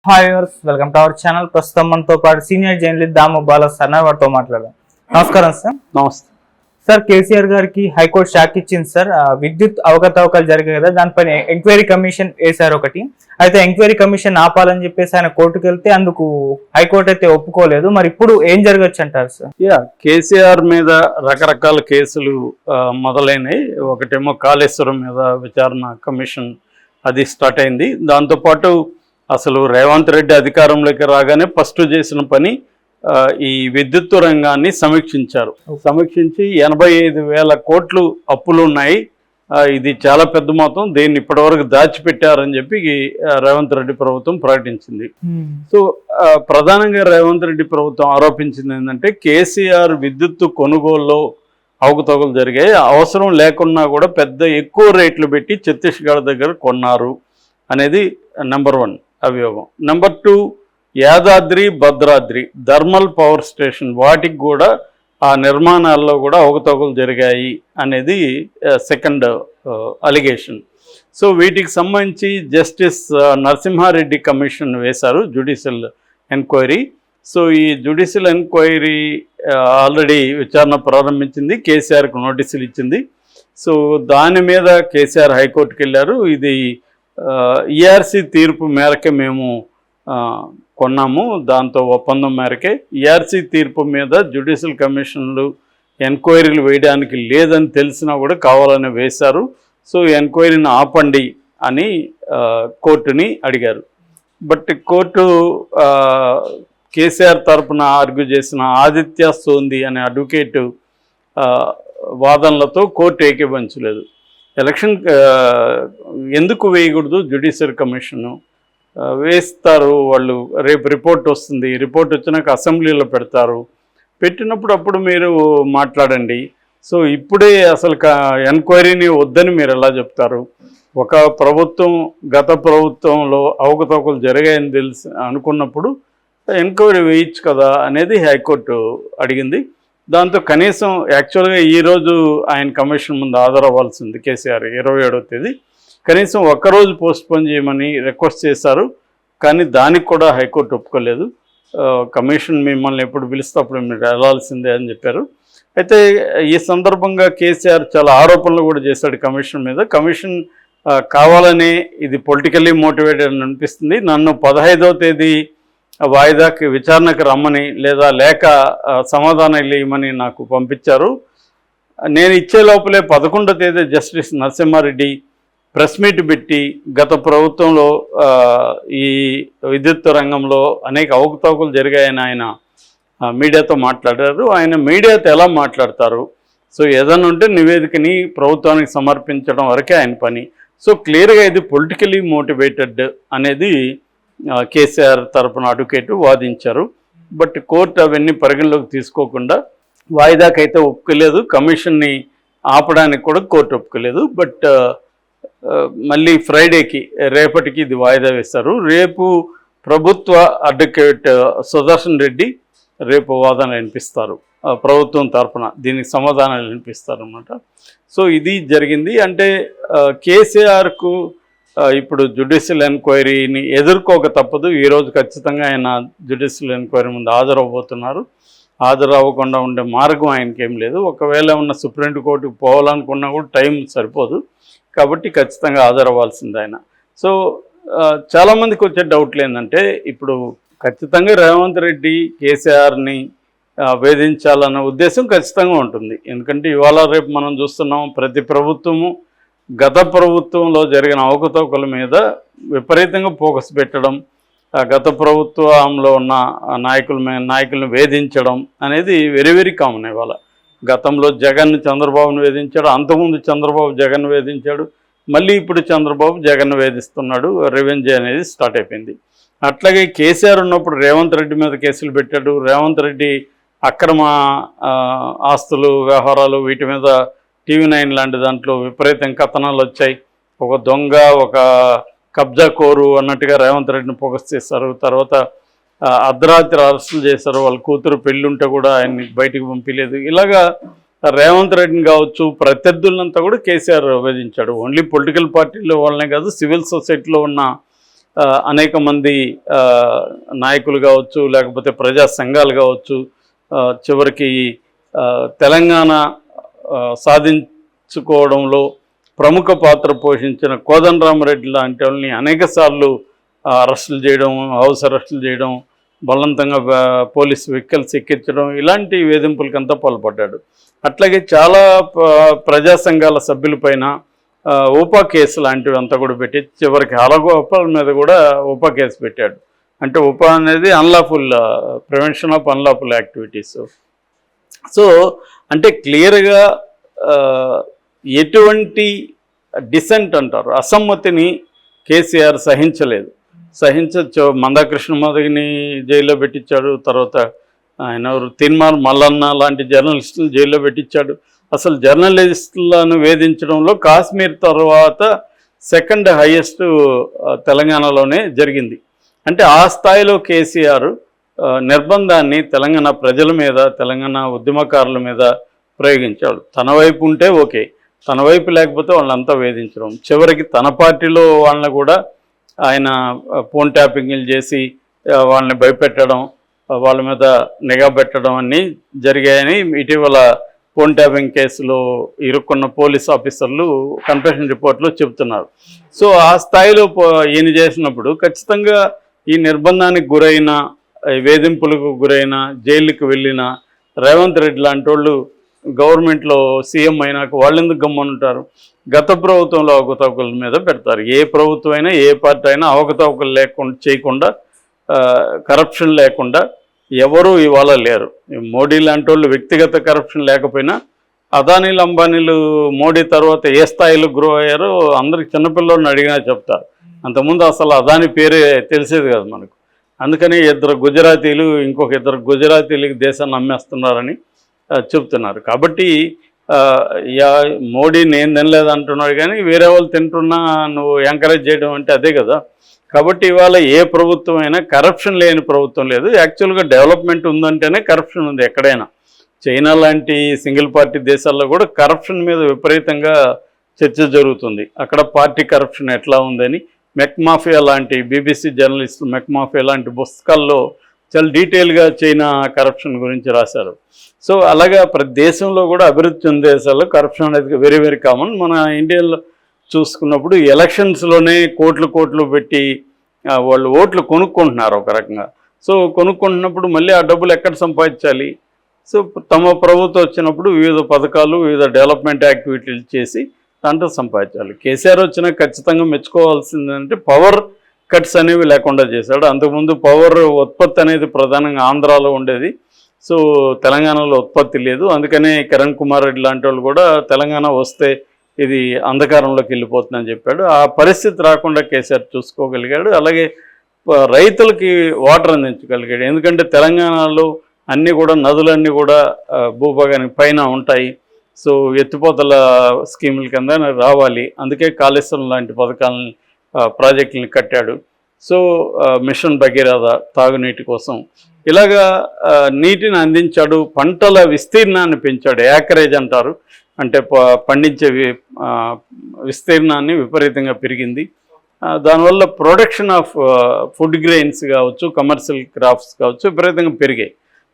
Hi viewers, welcome to our channel. ప్రస్తుతం మనతో పాటు సీనియర్ జర్నలిస్ట్ దాము బాలా సార్ వారితో మాట్లాడదాం. నమస్కారం సార్. నమస్తే సార్, కేసీఆర్ గారికి హైకోర్టు షాక్ ఇచ్చింది సార్. విద్యుత్ అవకతవకలు జరిగాయి కదా, దానిపైన ఎంక్వైరీ కమిషన్ వేశారు ఒకటి. అయితే ఎంక్వైరీ కమిషన్ ఆపాలని చెప్పేసి ఆయన కోర్టుకు వెళ్తే అందుకు హైకోర్టు అయితే ఒప్పుకోలేదు. మరి ఇప్పుడు ఏం జరగచ్చు అంటారు సార్? కేసీఆర్ మీద రకరకాల కేసులు మొదలైనవి. ఒకటేమో కాళేశ్వరం మీద విచారణ కమిషన్ అది స్టార్ట్ అయింది. దాంతోపాటు అసలు రేవంత్ రెడ్డి అధికారంలోకి రాగానే ఫస్ట్ చేసిన పని ఈ విద్యుత్ రంగాన్ని సమీక్షించారు. సమీక్షించి 85,000 కోట్లు అప్పులు ఉన్నాయి, ఇది చాలా పెద్ద మొత్తం, దీన్ని ఇప్పటివరకు దాచిపెట్టారని చెప్పి రేవంత్ రెడ్డి ప్రభుత్వం ప్రకటించింది. సో ప్రధానంగా రేవంత్ రెడ్డి ప్రభుత్వం ఆరోపించింది ఏంటంటే కేసీఆర్ విద్యుత్ కొనుగోలులో అవకతవకలు జరిగాయి, అవసరం లేకున్నా కూడా పెద్ద ఎక్కువ రేట్లు పెట్టి ఛత్తీస్గఢ్ దగ్గర కొన్నారు అనేది నెంబర్ 1 అభియోగం. Number 2, Yadadri Bhadradri thermal power station వాటికి కూడా ఆ నిర్మాణాల్లో కూడా అవకతవకలు జరిగాయి అనేది సెకండ్ అలిగేషన్. సో వీటికి సంబంధించి జస్టిస్ నరసింహారెడ్డి కమిషన్ వేశారు జ్యుడిషియల్ ఎంక్వైరీ. సో ఈ జ్యుడిషియల్ ఎంక్వైరీ ఆల్రెడీ విచారణ ప్రారంభించింది, కేసీఆర్కు నోటీసులు ఇచ్చింది. సో దాని మీద కేసీఆర్ హైకోర్టుకు వెళ్ళారు. ఇది ఈఆర్సీ తీర్పు మేరకే మేము కొన్నాము, దాంతో ఒప్పందం మేరకే. ఈఆర్సీ తీర్పు మీద జ్యుడిషియల్ కమిషన్లు ఎంక్వైరీలు వేయడానికి లేదని తెలిసినా కూడా కావాలని వేశారు. సో ఎంక్వైరీని ఆపండి అని కోర్టుని అడిగారు. బట్ కోర్టు కేసీఆర్ తరఫున ఆర్గ్యూ చేసిన ఆదిత్య సోంది అనే అడ్వకేటు వాదనలతో కోర్టు ఏకీభవించలేదు. ఎలక్షన్ ఎందుకు వేయకూడదు, జ్యుడిషియల్ కమిషను వేస్తారు, వాళ్ళు రేపు రిపోర్ట్ వస్తుంది, రిపోర్ట్ వచ్చినాక అసెంబ్లీలో పెడతారు, పెట్టినప్పుడు అప్పుడు మీరు మాట్లాడండి. సో ఇప్పుడే అసలు ఎంక్వైరీని వద్దని మీరు ఎలా చెప్తారు? ఒక ప్రభుత్వం గత ప్రభుత్వంలో అవకతవకలు జరిగాయని తెలిసి అనుకున్నప్పుడు ఎంక్వైరీ వేయచ్చు కదా అనేది హైకోర్టు అడిగింది. దాంతో కనీసం యాక్చువల్గా ఈరోజు ఆయన కమిషన్ ముందు హాజరవ్వాల్సింది కేసీఆర్ 27వ తేదీ. కనీసం ఒక్కరోజు పోస్ట్పోన్ చేయమని రిక్వెస్ట్ చేశారు, కానీ దానికి కూడా హైకోర్టు ఒప్పుకోలేదు. కమిషన్ మిమ్మల్ని ఎప్పుడు పిలిస్తే అప్పుడు మీరు వెళ్ళాల్సిందే అని చెప్పారు. అయితే ఈ సందర్భంగా కేసీఆర్ చాలా ఆరోపణలు కూడా చేశాడు కమిషన్ మీద. కమిషన్ కావాలని ఇది పొలిటికల్లీ మోటివేటెడ్ అని అనిపిస్తుంది. నన్ను 15వ తేదీ వాయిదాకి విచారణకు రమ్మని లేదా లేక సమాధానం ఇవ్వమని నాకు పంపించారు. నేను ఇచ్చే లోపలే 11వ తేదీ జస్టిస్ నరసింహారెడ్డి ప్రెస్ మీట్ పెట్టి గత ప్రభుత్వంలో ఈ విద్యుత్ రంగంలో అనేక అవకతవకలు జరిగాయని ఆయన మీడియాతో మాట్లాడారు. ఆయన మీడియాతో ఎలా మాట్లాడతారు? సో ఏదైనా ఉంటే నివేదికని ప్రభుత్వానికి సమర్పించడం వరకే ఆయన పని. సో క్లియర్గా ఇది పొలిటికలీ మోటివేటెడ్ అనేది కేసీఆర్ తరపున అడ్వకేటు వాదించారు. బట్ కోర్టు అవన్నీ పరిగణలోకి తీసుకోకుండా వాయిదాకైతే ఒప్పుకోలేదు, కమిషన్ని ఆపడానికి కూడా కోర్టు ఒప్పుకోలేదు. బట్ మళ్ళీ ఫ్రైడేకి రేపటికి ఇది వాయిదా వేశారు. రేపు ప్రభుత్వ అడ్వకేట్ సుదర్శన్ రెడ్డి రేపు వాదన వినిపిస్తారు, ప్రభుత్వం తరఫున దీనికి సమాధానాలు వినిపిస్తారు అన్నమాట. సో ఇది జరిగింది. అంటే కేసీఆర్కు ఇప్పుడు జ్యుడిషియల్ ఎంక్వైరీని ఎదుర్కోక తప్పదు. ఈరోజు ఖచ్చితంగా ఆయన జ్యుడిషియల్ ఎంక్వైరీ ముందు హాజరవబోతున్నారు. హాజరవ్వకుండా ఉండే మార్గం ఆయనకి ఏం లేదు. ఒకవేళ ఉన్న సుప్రీంకోర్టుకు పోవాలనుకున్నా కూడా టైం సరిపోదు, కాబట్టి ఖచ్చితంగా హాజరవ్వాల్సింది ఆయన. సో చాలామందికి వచ్చే డౌట్లు ఏంటంటే ఇప్పుడు ఖచ్చితంగా రేవంత్ రెడ్డి కేసీఆర్ని వేధించాలన్న ఉద్దేశం ఖచ్చితంగా ఉంటుంది. ఎందుకంటే ఇవాళ రేపు మనం చూస్తున్నాం ప్రతి ప్రభుత్వము గత ప్రభుత్వంలో జరిగిన అవకతవకల మీద విపరీతంగా ఫోకస్ పెట్టడం, గత ప్రభుత్వంలో ఉన్న నాయకులను వేధించడం అనేది వెరీ వెరీ కామన్. ఇవాళ గతంలో జగన్ చంద్రబాబును వేధించాడు, అంతకుముందు చంద్రబాబు జగన్ వేధించాడు, మళ్ళీ ఇప్పుడు చంద్రబాబు జగన్ వేధిస్తున్నాడు. రివెంజ్ అనేది స్టార్ట్ అయిపోయింది. అట్లాగే కేసీఆర్ ఉన్నప్పుడు రేవంత్ రెడ్డి మీద కేసులు పెట్టాడు. రేవంత్ రెడ్డి అక్రమ ఆస్తులు వ్యవహారాలు వీటి మీద TV9 లాంటి దాంట్లో విపరీతం కథనాలు వచ్చాయి. ఒక దొంగ, ఒక కబ్జా కోరు అన్నట్టుగా రేవంత్ రెడ్డిని ఫోకస్ చేశారు. తర్వాత అర్ధరాత్రి అరెస్టులు చేశారు, వాళ్ళ కూతురు పెళ్ళుంటే కూడా ఆయన్ని బయటికి పంపించలేదు. ఇలాగా రేవంత్ రెడ్డిని కావచ్చు ప్రత్యర్థులంతా కూడా కేసీఆర్ వేధించాడు. ఓన్లీ పొలిటికల్ పార్టీలో వాళ్ళనే కాదు, సివిల్ సొసైటీలో ఉన్న అనేక మంది నాయకులు కావచ్చు, లేకపోతే ప్రజా సంఘాలు కావచ్చు, చివరికి తెలంగాణ సాధించుకోవడంలో ప్రముఖ పాత్ర పోషించిన కోదండరామరెడ్డి లాంటి వాళ్ళని అనేకసార్లు అరెస్టులు చేయడం, హౌస్ అరెస్టులు చేయడం, బలవంతంగా పోలీసు వెహికల్స్ ఎక్కించడం, ఇలాంటి వేధింపులకంతా పాల్పడ్డాడు. అట్లాగే చాలా ప్రజా సంఘాల సభ్యులపైన ఊపా కేసు లాంటివి అంతా కూడా పెట్టి చివరికి హలగోపాల్ మీద కూడా ఊపా కేసు పెట్టాడు. అంటే ఊపా అనేది unlawful, prevention of unlawful activities. So అంటే క్లియర్గా ఎటువంటి డిసెంట్ అంటారు, అసమ్మతిని కేసీఆర్ సహించలేదు. మందాకృష్ణ మాదిగని జైల్లో పెట్టించాడు. తర్వాత ఆయన తిన్మార్ మల్లన్న లాంటి జర్నలిస్టులను జైల్లో పెట్టించాడు. అసలు జర్నలిస్టులను వేధించడంలో కాశ్మీర్ తర్వాత సెకండ్ హైయెస్ట్ తెలంగాణలోనే జరిగింది. అంటే ఆ స్థాయిలో కేసీఆర్ నిర్బంధాన్ని తెలంగాణ ప్రజల మీద, తెలంగాణ ఉద్యమకారుల మీద ప్రయోగించాడు. తన వైపు ఉంటే ఓకే, తన వైపు లేకపోతే వాళ్ళంతా వేధించడం. చివరికి తన పార్టీలో వాళ్ళని కూడా ఆయన ఫోన్ ట్యాపింగ్లు చేసి వాళ్ళని భయపెట్టడం, వాళ్ళ మీద నిఘా పెట్టడం అన్నీ జరిగాయని ఇటీవల ఫోన్ ట్యాపింగ్ కేసులో ఇరుక్కున్న పోలీస్ ఆఫీసర్లు కన్ఫెషన్ రిపోర్ట్లో చెబుతున్నారు. సో ఆ స్థాయిలో ఈయన చేసినప్పుడు ఖచ్చితంగా ఈ నిర్బంధానికి గురైన, వేధింపులకు గురైన, జైలుకి వెళ్ళిన రేవంత్ రెడ్డి లాంటి వాళ్ళు గవర్నమెంట్లో సీఎం అయినాక వాళ్ళు ఎందుకు గమ్మనుంటారు? గత ప్రభుత్వంలో అవకతవకల మీద పెడతారు. ఏ ప్రభుత్వం అయినా, ఏ పార్టీ అయినా అవకతవకలు లేకుండా చేయకుండా, కరప్షన్ లేకుండా ఎవరు ఇవాళ లేరు. మోడీ లాంటి వాళ్ళు వ్యక్తిగత కరప్షన్ లేకపోయినా, అదానీలు అంబానీలు మోడీ తర్వాత ఏ స్థాయిలో గ్రో అయ్యారో అందరికి చిన్నపిల్లలను అడిగినా చెప్తారు. అంతకుముందు అసలు అదాని పేరే తెలిసేది కాదు మనకు. అందుకని ఇద్దరు గుజరాతీలు ఇంకొక ఇద్దరు గుజరాతీలకి దేశాన్ని అమ్మేస్తున్నారని చెప్తున్నారు. కాబట్టి మోడీ నేను తినలేదు అంటున్నాడు, కానీ వేరే వాళ్ళు తింటున్నా నువ్వు ఎంకరేజ్ చేయడం అంటే అదే కదా. కాబట్టి ఇవాళ ఏ ప్రభుత్వం అయినా కరప్షన్ లేని ప్రభుత్వం లేదు. యాక్చువల్గా డెవలప్మెంట్ ఉందంటేనే కరప్షన్ ఉంది ఎక్కడైనా. చైనా లాంటి సింగిల్ పార్టీ దేశాల్లో కూడా కరప్షన్ మీద విపరీతంగా చర్చ జరుగుతుంది. అక్కడ పార్టీ కరప్షన్ ఎట్లా ఉందని మెక్మాఫియా లాంటి, బీబీసీ జర్నలిస్ట్ మెక్మాఫియా లాంటి పుస్తకాల్లో చాలా డీటెయిల్గా చైనా కరప్షన్ గురించి రాశారు. సో అలాగా ప్రతి దేశంలో కూడా అభివృద్ధి చెందే దేశాల్లో కరప్షన్ అనేది వెరీ వెరీ కామన్. మన ఇండియాలో చూసుకున్నప్పుడు ఎలక్షన్స్లోనే కోట్లు పెట్టి వాళ్ళు ఓట్లు కొనుక్కుంటున్నారు ఒక రకంగా. సో కొనుక్కుంటున్నప్పుడు మళ్ళీ ఆ డబ్బులు ఎక్కడ సంపాదించాలి? సో తమ ప్రభుత్వం వచ్చినప్పుడు వివిధ పథకాలు, వివిధ డెవలప్మెంట్ యాక్టివిటీలు చేసి దాంట్లో సంపాదించాలి. కేసీఆర్ వచ్చినా ఖచ్చితంగా మెచ్చుకోవాల్సిందంటే పవర్ కట్స్ అనేవి లేకుండా చేశాడు. అంతకుముందు పవర్ ఉత్పత్తి అనేది ప్రధానంగా ఆంధ్రాలో ఉండేది. సో తెలంగాణలో ఉత్పత్తి లేదు. అందుకనే కిరణ్ కుమార్ రెడ్డి లాంటి వాళ్ళు కూడా తెలంగాణ వస్తే ఇది అంధకారంలోకి వెళ్ళిపోతుందని చెప్పాడు. ఆ పరిస్థితి రాకుండా కేసీఆర్ చూసుకోగలిగాడు. అలాగే రైతులకి వాటర్ అందించగలిగాడు. ఎందుకంటే తెలంగాణలో అన్నీ కూడా నదులన్నీ కూడా భూభాగానికి పైన ఉంటాయి. సో ఎత్తిపోతల స్కీముల కింద రావాలి. అందుకే కాళేశ్వరం లాంటి పథకాలని, ప్రాజెక్టులను కట్టాడు. సో మిషన్ భగీరథ తాగునీటి కోసం ఇలాగా నీటిని అందించాడు. పంటల విస్తీర్ణాన్ని పెంచాడు. యాకరేజ్ అంటారు, అంటే పండించే విస్తీర్ణాన్ని విపరీతంగా పెరిగింది. దానివల్ల ప్రొడక్షన్ ఆఫ్ ఫుడ్ గ్రెయిన్స్ కావచ్చు, కమర్షియల్ క్రాప్స్ కావచ్చు విపరీతంగా పెరిగాయి.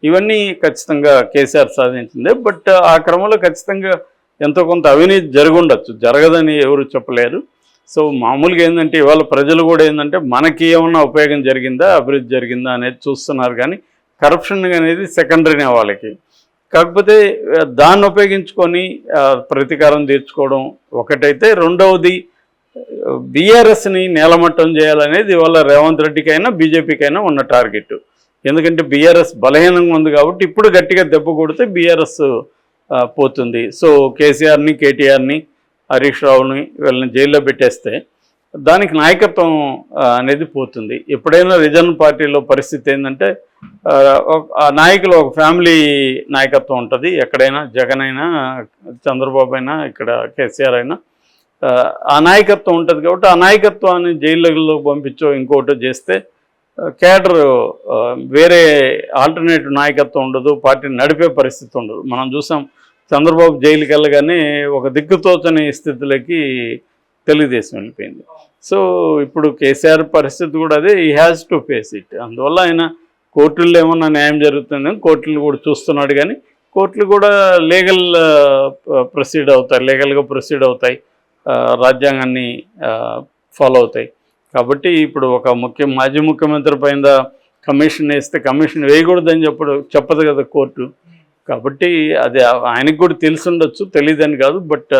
ఇవన్నీ ఖచ్చితంగా కేసీఆర్ సాధించిందే. బట్ ఆ క్రమంలో ఖచ్చితంగా ఎంతో కొంత అవినీతి జరుగుండొచ్చు, జరగదని ఎవరు చెప్పలేరు. సో మామూలుగా ఏంటంటే ఇవాళ ప్రజలు కూడా ఏంటంటే మనకి ఏమన్నా ఉపయోగం జరిగిందా, అభివృద్ధి జరిగిందా అనేది చూస్తున్నారు, కానీ కరప్షన్ అనేది సెకండరీనే వాళ్ళకి. కాకపోతే దాన్ని ఉపయోగించుకొని ప్రతీకారం తీర్చుకోవడం ఒకటైతే, రెండవది బీఆర్ఎస్ని నేలమట్టం చేయాలనేది ఇవాళ రేవంత్ రెడ్డికైనా బీజేపీకైనా ఉన్న టార్గెట్. ఎందుకంటే బీఆర్ఎస్ బలహీనంగా ఉంది కాబట్టి ఇప్పుడు గట్టిగా దెబ్బ కొడితే బీఆర్ఎస్ పోతుంది. సో కేసీఆర్ని, కేటీఆర్ని, హరీష్ రావుని వీళ్ళని జైల్లో పెట్టేస్తే దానికి నాయకత్వం అనేది పోతుంది. ఎప్పుడైనా రిజర్వ్ పార్టీలో పరిస్థితి ఏంటంటే ఆ నాయకులు ఒక ఫ్యామిలీ నాయకత్వం ఉంటుంది. ఎక్కడైనా జగన్ అయినా, చంద్రబాబు అయినా, ఇక్కడ కేసీఆర్ అయినా ఆ నాయకత్వం ఉంటుంది. కాబట్టి ఆ నాయకత్వాన్ని జైళ్ళలో పంపించో ఇంకోటో చేస్తే కేడర్ వేరే ఆల్టర్నేటివ్ నాయకత్వం ఉండదు, పార్టీని నడిపే పరిస్థితి ఉండదు. మనం చూసాం చంద్రబాబు జైలుకి వెళ్ళగానే ఒక దిక్కుతోచని స్థితిలోకి తెలుగుదేశం వెళ్ళిపోయింది. సో ఇప్పుడు కేసీఆర్ పరిస్థితి కూడా అదే, ఈ హ్యాస్ టు ఫేస్ ఇట్. అందువల్ల ఆయన కోర్టుల్లో ఏమన్నా న్యాయం జరుగుతుందని కోర్టులు కూడా చూస్తున్నాడు, కానీ కోర్టులు కూడా లీగల్ ప్రొసీడ్ అవుతాయి, లీగల్గా ప్రొసీడ్ అవుతాయి, రాజ్యాంగాన్ని ఫాలో అవుతాయి. కాబట్టి ఇప్పుడు ఒక మాజీ ముఖ్యమంత్రి పైన కమిషన్ వేస్తే కమిషన్ వేయకూడదని చెప్పదు కదా కోర్టు. కాబట్టి అది ఆయనకు కూడా తెలిసి ఉండొచ్చు, తెలియదని కాదు, బట్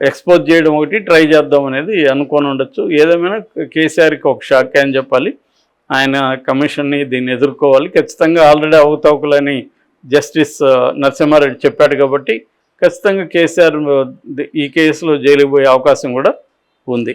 ఎక్స్పోజ్ చేయడం ఒకటి, ట్రై చేద్దాం అనేది అనుకొని ఉండొచ్చు. ఏదేమైనా కేసీఆర్కి ఒక షాక్ అని చెప్పాలి. ఆయన కమిషన్ని దీన్ని ఎదుర్కోవాలి ఖచ్చితంగా. ఆల్రెడీ అవకతవకలని జస్టిస్ నరసింహారెడ్డి చెప్పాడు కాబట్టి ఖచ్చితంగా కేసీఆర్ ఈ కేసులో జైలుకి పోయే అవకాశం కూడా ఉంది.